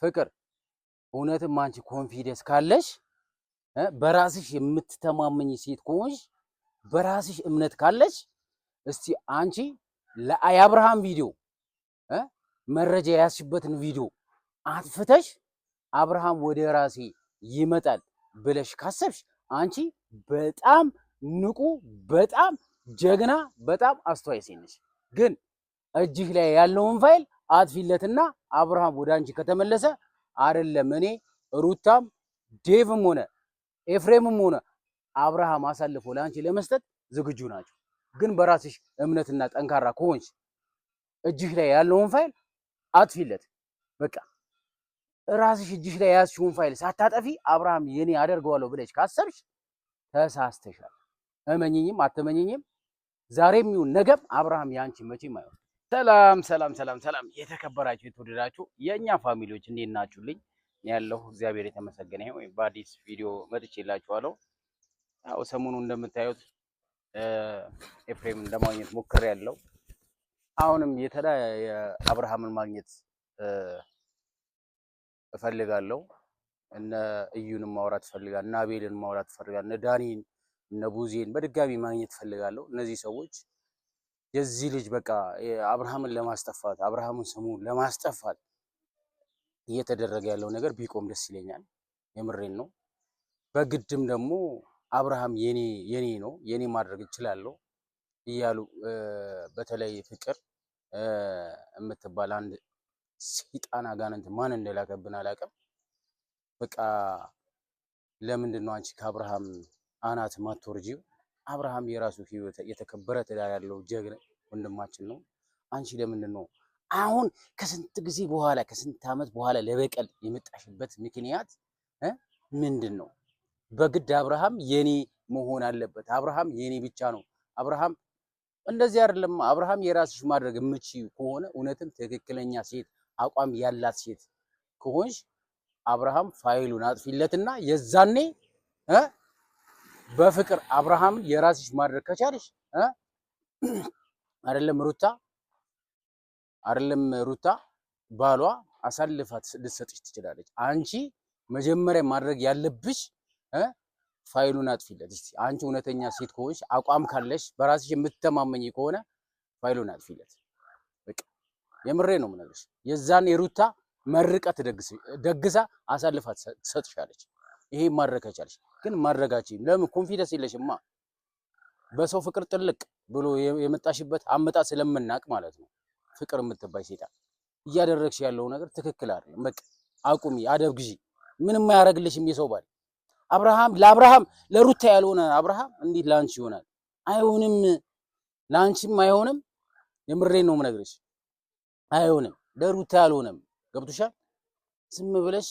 ፍቅር እውነትም አንቺ ኮንፊደንስ ካለሽ በራስሽ የምትተማመኝ ሴት ከሆንሽ በራስሽ እምነት ካለሽ እስቲ አንቺ የአብርሃም ቪዲዮ መረጃ ያስሽበትን ቪዲዮ አጥፍተሽ አብርሃም ወደ ራሴ ይመጣል ብለሽ ካሰብሽ አንቺ በጣም ንቁ፣ በጣም ጀግና፣ በጣም አስተዋይ ሴት ነሽ። ግን እጅሽ ላይ ያለውን ፋይል አጥፊለትና አብርሃም ወደ አንቺ ከተመለሰ አይደለም እኔ ሩታም ዴቭም ሆነ ኤፍሬምም ሆነ አብርሃም አሳልፎ ለአንቺ ለመስጠት ዝግጁ ናቸው። ግን በራስሽ እምነትና ጠንካራ ከሆንሽ እጅሽ ላይ ያለውን ፋይል አጥፊለት። በቃ ራስሽ እጅሽ ላይ ያዝሽውን ፋይል ሳታጠፊ አብርሃም የኔ አደርገዋለሁ ብለሽ ካሰብሽ ተሳስተሻል። እመኝኝም አትመኝኝም ዛሬም ይሁን ነገም አብርሃም ያንቺ መቼም አይሆን። ሰላም ሰላም ሰላም ሰላም የተከበራችሁ የተወደዳችሁ የኛ ፋሚሊዎች እንዴት ናችሁልኝ? ያለው እግዚአብሔር የተመሰገነ ይሁን። በአዲስ ቪዲዮ መጥቼላችኋለሁ። ያው ሰሞኑ እንደምታዩት ኤፍሬም ለማግኘት ሞክሬያለሁ። አሁንም የተለያየ አብርሃምን ማግኘት እፈልጋለሁ። እነ እዩንም ማውራት እፈልጋለሁ፣ እነ አቤልን ማውራት እፈልጋለሁ፣ እነ ዳኒን እነ ቡዜን በድጋሚ ማግኘት እፈልጋለሁ። እነዚህ ሰዎች የዚህ ልጅ በቃ አብርሃምን ለማስጠፋት አብርሃምን ስሙን ለማስጠፋት እየተደረገ ያለው ነገር ቢቆም ደስ ይለኛል። የምሬን ነው። በግድም ደግሞ አብርሃም የኔ ነው የኔ ማድረግ እችላለሁ እያሉ በተለይ ፍቅር የምትባል አንድ ሰይጣን አጋንንት ማን እንደላከብን አላውቅም። በቃ ለምንድን ነው አንቺ ከአብርሃም አናት ማትወርጂው? አብርሃም የራሱ ህይወት የተከበረ ትዳር ያለው ጀግና ወንድማችን ነው። አንቺ ለምንድን ነው አሁን ከስንት ጊዜ በኋላ ከስንት ዓመት በኋላ ለበቀል የመጣሽበት ምክንያት ምንድን ነው? በግድ አብርሃም የኔ መሆን አለበት፣ አብርሃም የኔ ብቻ ነው። አብርሃም እንደዚህ አይደለም። አብርሃም የራስሽ ማድረግ የምትችይው ከሆነ እውነትም ትክክለኛ ሴት አቋም ያላት ሴት ከሆንሽ አብርሃም ፋይሉን አጥፊለትና የዛኔ በፍቅር አብርሃምን የራስሽ ማድረግ ከቻልሽ አይደለም ሩታ ባሏ አሳልፋት ልትሰጥሽ ትችላለች። አንቺ መጀመሪያ ማድረግ ያለብሽ ፋይሉን አጥፊለት። እስቲ አንቺ እውነተኛ ሴት ከሆንሽ አቋም ካለሽ በራስሽ የምትተማመኝ ከሆነ ፋይሉን አጥፊለት። በቃ የምሬ ነው የምነግርሽ። የዛኔ ሩታ መርቀት ደግሳ አሳልፋት ትሰጥሻለች። ይሄ ማድረግ ከቻልሽ ግን ማድረጋችሁም ለምን ኮንፊደንስ የለሽማ። በሰው ፍቅር ጥልቅ ብሎ የመጣሽበት አመጣጥ ስለምናቅ ማለት ነው። ፍቅር የምትባይ ሴጣን እያደረግሽ ያለው ነገር ትክክል አይደለም። በቃ አቁሚ፣ አደብ ግዢ። ምንም አያደርግልሽም የሰው ባል። ለአብርሃም ለሩታ ያልሆነ አብርሃም እንዴት ላንቺ ይሆናል? አይሆንም፣ ላንቺም አይሆንም። የምሬን ነው የምነግርሽ፣ አይሆንም። ለሩታ ያልሆነም ገብቶሻል። ዝም ብለሽ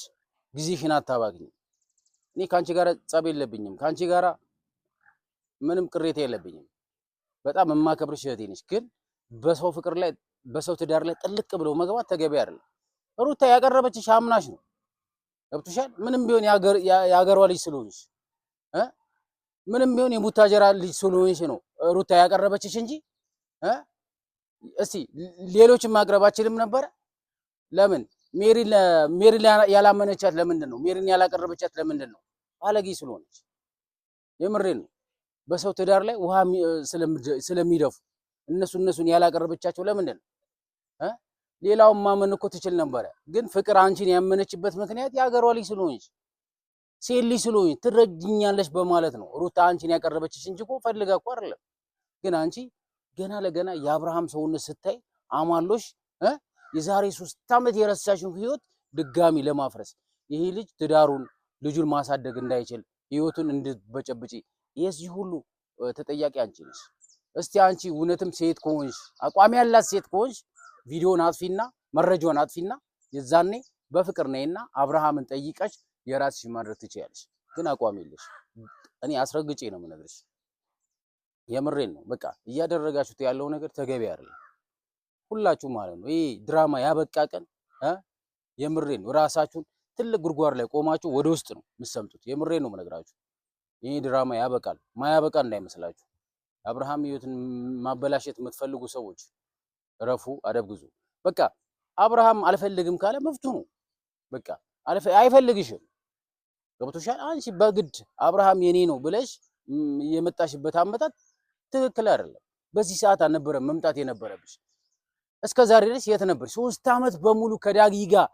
ጊዜሽን አታባክኝ። እኔ ካንቺ ጋር ጸብ የለብኝም፣ ካንቺ ጋር ምንም ቅሬታ የለብኝም። በጣም የማከብርሽ እህቴ ነሽ። ግን በሰው ፍቅር ላይ በሰው ትዳር ላይ ጥልቅ ብሎ መግባት ተገቢ አይደለም። ሩታ ያቀረበችሽ አምናሽ ነው። ገብቶሻል። ምንም ቢሆን ያገሯ ልጅ ስለሆንሽ ምንም ቢሆን የቡታጀራ ልጅ ስለሆንሽ ነው ሩታ ያቀረበችሽ እንጂ እስቲ ሌሎችን ማቅረባችንም ነበረ። ለምን ሜሪን ያላመነቻት ለምንድን ነው? ሜሪን ያላቀረበቻት ለምንድን ነው? ባለጌ ስለሆነች። የምሬን ነው። በሰው ትዳር ላይ ውሃ ስለሚደፉ እነሱን ያላቀረበቻቸው ለምንድን ነው? ሌላውን ማመን እኮ ትችል ነበረ። ግን ፍቅር አንቺን ያመነችበት ምክንያት የሀገሯ ልጅ ስለሆነች ሴት ልጅ ስለሆነች ትረጅኛለሽ በማለት ነው ሩታ አንቺን ያቀረበችሽ እንጂ እኮ ፈልጋ እኮ አይደለም። ግን አንቺ ገና ለገና የአብርሃም ሰውነት ስታይ አማሎሽ የዛሬ 3 ዓመት የረሳሽው ህይወት ድጋሚ ለማፍረስ ይሄ ልጅ ትዳሩን ልጁን ማሳደግ እንዳይችል ህይወቱን እንድትበጨብጪ የዚህ ሁሉ ተጠያቂ አንቺ ነሽ። እስቲ አንቺ እውነትም ሴት ከሆንሽ አቋም ያላት ሴት ከሆንሽ ቪዲዮን አጥፊና መረጃውን አጥፊና የዛኔ በፍቅር ነይና አብርሃምን ጠይቀሽ የራስሽ ማድረግ ትችያለሽ። ግን አቋም የለሽ። እኔ አስረግጬ ነው የምነግርሽ። የምሬን ነው። በቃ እያደረጋችሁት ያለው ነገር ተገቢ አይደለም። ሁላችሁ ማለት ነው። ይሄ ድራማ ያበቃ ቀን የምሬን ነው። ራሳችሁን ትልቅ ጉድጓድ ላይ ቆማችሁ ወደ ውስጥ ነው የምትሰምጡት። የምሬን ነው የምነግራችሁ። ይሄ ድራማ ያበቃል። ማያበቃ እንዳይመስላችሁ። አብርሃም ህይወትን ማበላሸት የምትፈልጉ ሰዎች ረፉ፣ አደብ ግዙ። በቃ አብርሃም አልፈልግም ካለ መፍቱ ነው። በቃ አይፈልግሽም። ገብቶሻል? አንቺ በግድ አብርሃም የኔ ነው ብለሽ የመጣሽበት አመጣጥ ትክክል አይደለም። በዚህ ሰዓት አልነበረም መምጣት የነበረብሽ። እስከ ዛሬ ድረስ የት ነበርሽ? 3 ዓመት በሙሉ ከዳጊ ጋር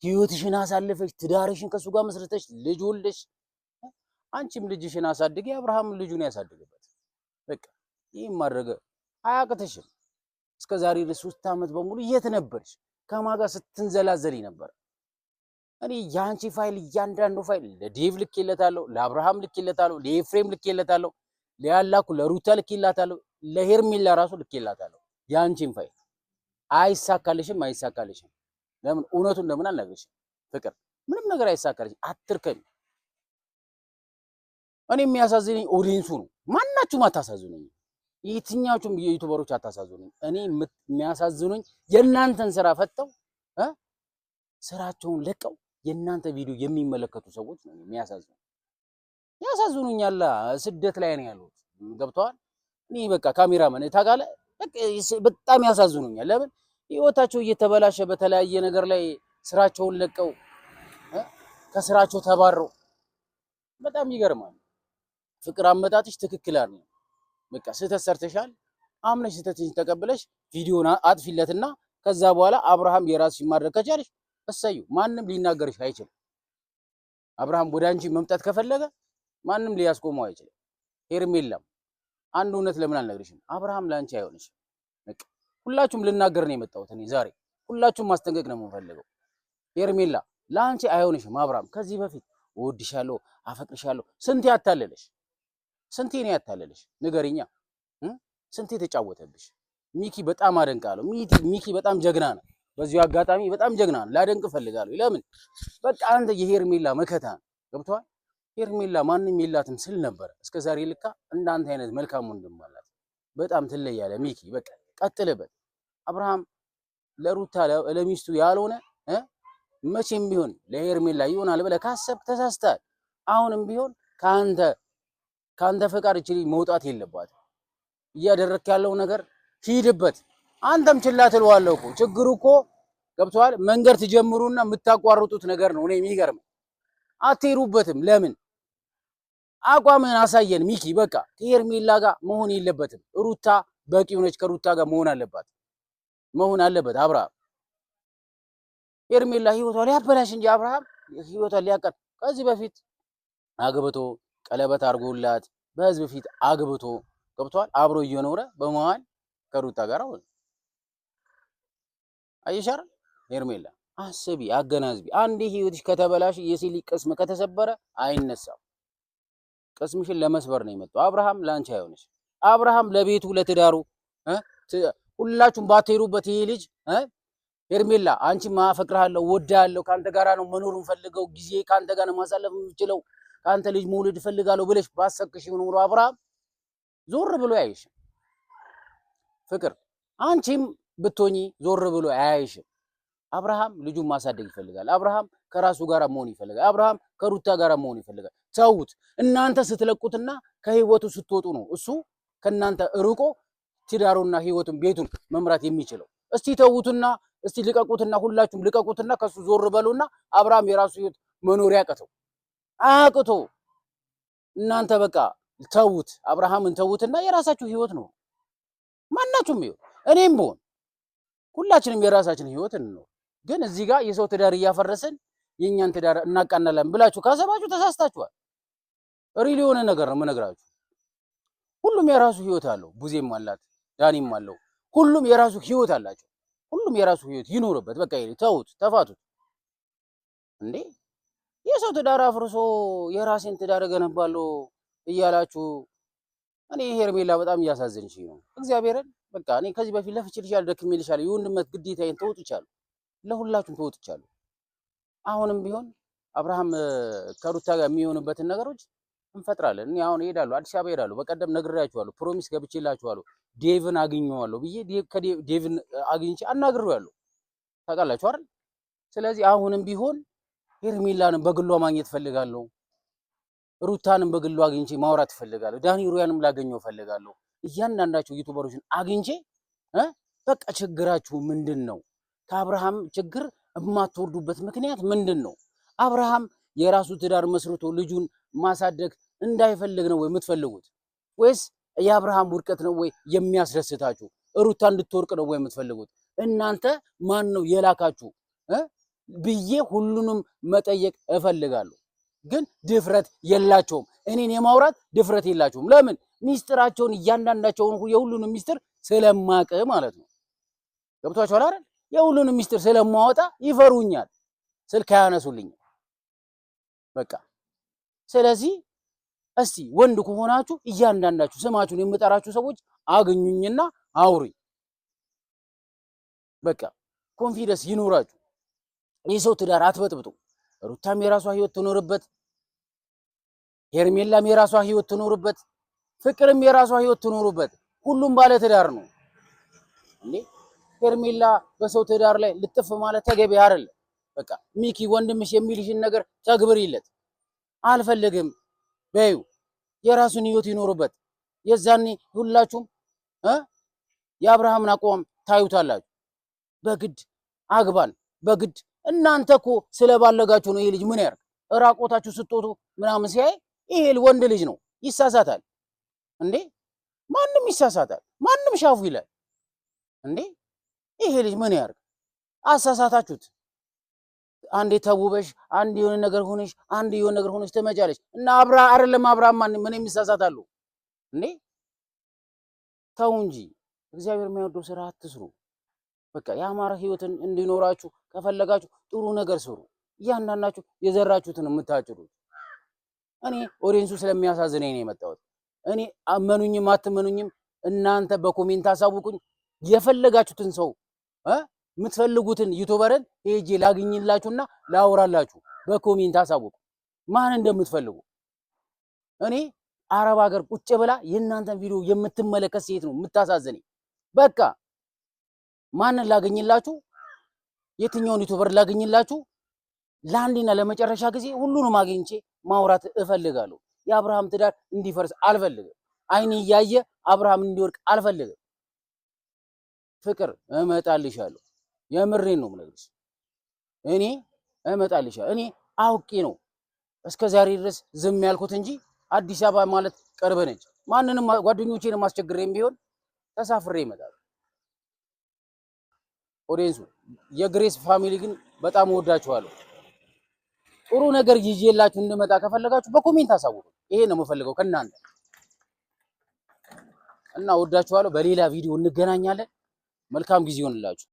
ህይወትሽን አሳልፈሽ ትዳርሽን ከሱ ጋር መስርተሽ ልጅ ወልደሽ አንቺም ልጅሽን አሳድጊ፣ አብርሃም ልጁን ያሳድግበት። በቃ ይሄን ማድረግ አያቅትሽም። እስከ ዛሬ ድረስ 3 ዓመት በሙሉ የት ነበርሽ? ከማን ጋር ስትንዘላዘሊ ነበር? እኔ ያንቺ ፋይል እያንዳንዱ ፋይል ለዴቭ ልኬለታለሁ፣ ለአብርሃም ልኬለታለሁ፣ ለኤፍሬም ልኬለታለሁ፣ ለያላኩ ለሩታ ልኬላታለሁ፣ ለሄርሜላ ራሱ ልኬላታለሁ። ያንቺን ፋይል አይሳካልሽም። ለምን እውነቱን ለምን አልነግርሽም? ፍቅር ምንም ነገር አይሳካልሽም። አትርከኝ። እኔ የሚያሳዝነኝ ኦዲየንሱ ነው። ማናችሁም አታሳዝኑኝ። የትኛዎቹም የዩቲዩበሮች አታሳዝኑኝ። እኔ የሚያሳዝኑኝ የእናንተን ስራ ፈተው ስራቸውን ለቀው የእናንተ ቪዲዮ የሚመለከቱ ሰዎች ነው የሚያሳዝኑኝ። ያሳዝኑኛል። ስደት ላይ ነው ያሉት። ገብተዋል። እኔ በቃ ካሜራማን ታውቃለህ፣ በጣም ያሳዝኑኛል። ለምን ህይወታቸው እየተበላሸ በተለያየ ነገር ላይ ስራቸውን ለቀው ከስራቸው ተባረው በጣም ይገርማል። ፍቅር አመጣጥሽ ትክክል አይደለም። በቃ ስህተት ሰርተሻል። አምነሽ ስህተትሽን ተቀብለሽ ቪዲዮን አጥፊለትና ከዛ በኋላ አብርሃም የራስሽን ማድረግ ከቻለሽ እሰዩ። ማንም ሊናገርሽ አይችልም። አብርሃም ወደ አንቺ መምጣት ከፈለገ ማንም ሊያስቆመው አይችልም። ሄርሜላም አንድ እውነት ለምን አልነግርሽም? አብርሃም ላንቺ አይሆንሽም። በቃ ሁላችሁም ልናገር ነው የመጣሁት እኔ ዛሬ። ሁላችሁም ማስጠንቀቅ ነው የምፈልገው። ሄርሜላ ላንቺ አይሆንሽም። አብርሃም ከዚህ በፊት እወድሻለሁ፣ አፈቅርሻለሁ ስንቴ ያታለለሽ፣ ስንቴ ነው ያታለለሽ? ንገሪኛ። ስንቴ ተጫወተብሽ? ሚኪ በጣም አደንቃለሁ። ሚኪ በጣም ጀግና ነው። በዚሁ አጋጣሚ በጣም ጀግና ነው፣ ላደንቅ እፈልጋለሁ። ለምን በቃ አንተ የሄርሜላ መከታ ነው። ገብቶሃል? ሄርሜላ ማንም የላትም ስል ነበር እስከ ዛሬ። ልካ እንዳንተ አይነት መልካም ወንድም አላት። በጣም ትለያለህ ሚኪ። በቃ ቀጥልበት። አብርሃም ለሩታ ለሚስቱ ያልሆነ መቼም ቢሆን ለሄርሜላ ይሆናል ብለህ ካሰብክ ተሳስተሃል። አሁንም ቢሆን ከአንተ ፈቃድ እቺ መውጣት የለባትም። እያደረክ ያለው ነገር ሂድበት። አንተም ችላ ትለዋለህ እኮ። ችግሩ እኮ ገብቶሃል? መንገድ ትጀምሩና የምታቋርጡት ነገር ነው። እኔ የሚገርም አትሄዱበትም። ለምን አቋምን አሳየን ሚኪ። በቃ ከሄርሜላ ጋር መሆን የለበትም። ሩታ በቂ ሆነች። ከሩታ ጋር መሆን አለበት አብርሃም። ሄርሜላ ህይወቷ ሊያበላሽ እንጂ አብርሃም ህይወቷ ሊያቀር ከዚህ በፊት አግብቶ ቀለበት አድርጎላት በህዝብ ፊት አግብቶ ገብቷል። አብሮ እየኖረ በመሃል ከሩታ ጋር አሁን አይሻር። ሄርሜላ አስቢ፣ አገናዝቢ። አንዴ ህይወትሽ ከተበላሽ የሴሊ ቅስም ከተሰበረ አይነሳም። ቅስምሽን ለመስበር ነው የመጣው። አብርሃም ላንቺ አይሆንሽ። አብርሃም ለቤቱ ለትዳሩ ሁላችሁም ባትሄዱበት ይሄ ልጅ ሄርሜላ አንቺ ማፈቅርሃለሁ፣ ወዳለሁ፣ ካንተ ጋራ ነው መኖር እንፈልገው፣ ጊዜ ካንተ ጋር ነው ማሳለፍ የምችለው፣ ካንተ ልጅ መውለድ እፈልጋለሁ ብለሽ ባሰብክሽ ኖሮ አብርሃም ዞር ብሎ ያይሽም። ፍቅር አንቺም ብትሆኚ ዞር ብሎ አያይሽም። አብርሃም ልጁን ማሳደግ ይፈልጋል። አብርሃም ከራሱ ጋር መሆን ይፈልጋል። አብርሃም ከሩታ ጋር መሆን ይፈልጋል። ተውት። እናንተ ስትለቁትና ከህይወቱ ስትወጡ ነው እሱ ከናንተ ርቆ ትዳሩና ህይወቱን ቤቱን መምራት የሚችለው። እስቲ ተውቱና እስቲ ልቀቁትና፣ ሁላችሁም ልቀቁትና ከሱ ዞር በሉና አብርሃም የራሱ ህይወት መኖር ያቀተው አቅቶ እናንተ በቃ ተውት። አብርሃምን ተውትና የራሳችሁ ህይወት ነው። ማናችሁም ይሁን እኔም ብሆን ሁላችንም የራሳችን ህይወት እንኖር። ግን እዚህ ጋር የሰው ትዳር እያፈረስን የኛን ትዳር እናቃናለን ብላችሁ ካሰባችሁ ተሳስታችኋል። ሪሊ የሆነ ነገር ነው የምነግራችሁ። ሁሉም የራሱ ህይወት አለው። ቡዜም አላት፣ ዳኒም አለው። ሁሉም የራሱ ህይወት አላቸው። ሁሉም የራሱ ህይወት ይኖርበት። በቃ ተውት፣ ተፋቱት። እንዴ የሰው ትዳር አፍርሶ የራሴን ትዳር እገነባለሁ እያላችሁ እኔ ሄርሜላ በጣም እያሳዘንሽ ነው። እግዚአብሔርን በቃ እኔ ከዚህ በፊት ለፍቼልሻለሁ፣ ደክሜልሻለሁ፣ የወንድነት ግዴታዬን ተወጥቻለሁ፣ ለሁላችሁም ተወጥቻለሁ። አሁንም ቢሆን አብርሃም ከሩታ ጋር የሚሆንበትን ነገሮች እንፈጥራለን። እኔ አሁን እሄዳለሁ፣ አዲስ አበባ እሄዳለሁ። በቀደም ነግሬያችኋለሁ፣ ፕሮሚስ ገብቼላችኋለሁ። ዴቭን አግኘዋለሁ ብዬ ዴቭን አግኝቼ አናግሬዋለሁ። ታውቃላችሁ አይደል? ስለዚህ አሁንም ቢሆን ሄርሜላንም በግሏ ማግኘት ፈልጋለሁ። ሩታንም በግሏ አግኝቼ ማውራት ፈልጋለሁ። ዳኒ ሩያንም ላገኘው ፈልጋለሁ። እያንዳንዳቸው ዩቲዩበሮችን አግኝቼ በቃ ችግራችሁ ምንድን ነው? ከአብርሃም ችግር የማትወርዱበት ምክንያት ምንድነው? አብርሃም የራሱ ትዳር መስርቶ ልጁን ማሳደግ እንዳይፈልግ ነው ወይ የምትፈልጉት? ወይስ የአብርሃም ውድቀት ነው ወይ የሚያስደስታችሁ? ሩታ እንድትወርቅ ነው ወይ የምትፈልጉት? እናንተ ማን ነው የላካችሁ ብዬ ሁሉንም መጠየቅ እፈልጋለሁ። ግን ድፍረት የላቸውም። እኔን የማውራት ድፍረት የላቸውም። ለምን? ሚስጥራቸውን እያንዳንዳቸውን የሁሉንም ሚስጥር ስለማቅ ማለት ነው። ገብቷችኋል አይደል? የሁሉንም ሚስጥር ስለማወጣ ይፈሩኛል፣ ስልክ አያነሱልኝም። በቃ ስለዚህ እስቲ ወንድ ከሆናችሁ እያንዳንዳችሁ ስማችሁን የምጠራችሁ ሰዎች አግኙኝና አውሪ። በቃ ኮንፊደንስ ይኖራችሁ። የሰው ትዳር አትበጥብጡ። ሩታም የራሷ ህይወት ትኖርበት፣ ሄርሜላም የራሷ ህይወት ትኖርበት፣ ፍቅርም የራሷ ህይወት ትኖርበት። ሁሉም ባለ ትዳር ነው እንዴ። ሄርሜላ በሰው ትዳር ላይ ልጥፍ ማለት ተገቢ አይደለም። በቃ ሚኪ ወንድምሽ የሚልሽን ነገር ተግብሪለት። አልፈልግም በዩ የራሱን ህይወት ይኖርበት። የዛኔ ሁላችሁም የአብርሃምን አቋም ታዩታላችሁ። በግድ አግባን በግድ እናንተ እኮ ስለባለጋችሁ ነው። ይሄ ልጅ ምን ያርግ? ራቆታችሁ ስትወጡ ምናምን ሲያይ ይሄ ወንድ ልጅ ነው፣ ይሳሳታል እንዴ። ማንም ይሳሳታል፣ ማንም ሻፉ ይላል እንዴ። ይሄ ልጅ ምን ያርግ? አሳሳታችሁት። አንዴ ተውበሽ፣ አንዴ የሆነ ነገር ሆነሽ፣ አንዴ የሆነ ነገር ሆነሽ ትመጫለሽ እና አይደለም አብርሃም ምን ይሳሳታሉ እንዴ? ተው እንጂ እግዚአብሔር የሚወደው ስራ አትስሩ። በቃ የአማራ ህይወትን እንዲኖራችሁ ከፈለጋችሁ ጥሩ ነገር ስሩ። እያንዳንዳችሁ የዘራችሁትን የምታጭዱት። እኔ ኦዲየንሱ ስለሚያሳዝነኝ ነው የመጣሁት። እኔ አመኑኝም አትመኑኝም እናንተ በኮሜንት አሳውቁኝ። የፈለጋችሁትን ሰው የምትፈልጉትን ዩቲዩበርን ሄጄ ላግኝላችሁና ላውራላችሁ። በኮሜንት አሳውቁ ማን እንደምትፈልጉ። እኔ አረብ ሀገር ቁጭ ብላ የእናንተን ቪዲዮ የምትመለከት ሴት ነው የምታሳዝነኝ። በቃ ማንን ላገኝላችሁ? የትኛውን ዩቲዩበር ላገኝላችሁ? ለአንዴና ለመጨረሻ ጊዜ ሁሉንም አግኝቼ ማውራት እፈልጋለሁ። የአብርሃም ትዳር እንዲፈርስ አልፈልግም። አይኔ እያየ አብርሃም እንዲወርቅ አልፈልግም። ፍቅር እመጣልሻለሁ። የምሬን ነው የምነግርሽ። እኔ እመጣልሻለሁ። እኔ አውቄ ነው እስከ ዛሬ ድረስ ዝም ያልኩት እንጂ አዲስ አበባ ማለት ቅርብ ነች። ማንንም ጓደኞቼንም አስቸግሬም ቢሆን ተሳፍሬ እመጣለሁ። ኦዲየንሱ የግሬስ ፋሚሊ ግን በጣም ወዳችኋለሁ። ጥሩ ነገር ይዤላችሁ እንድመጣ ከፈለጋችሁ በኮሜንት አሳውቁ። ይሄ ነው የምፈልገው ከእናንተ እና ወዳችኋለሁ። በሌላ ቪዲዮ እንገናኛለን። መልካም ጊዜ ይሁንላችሁ።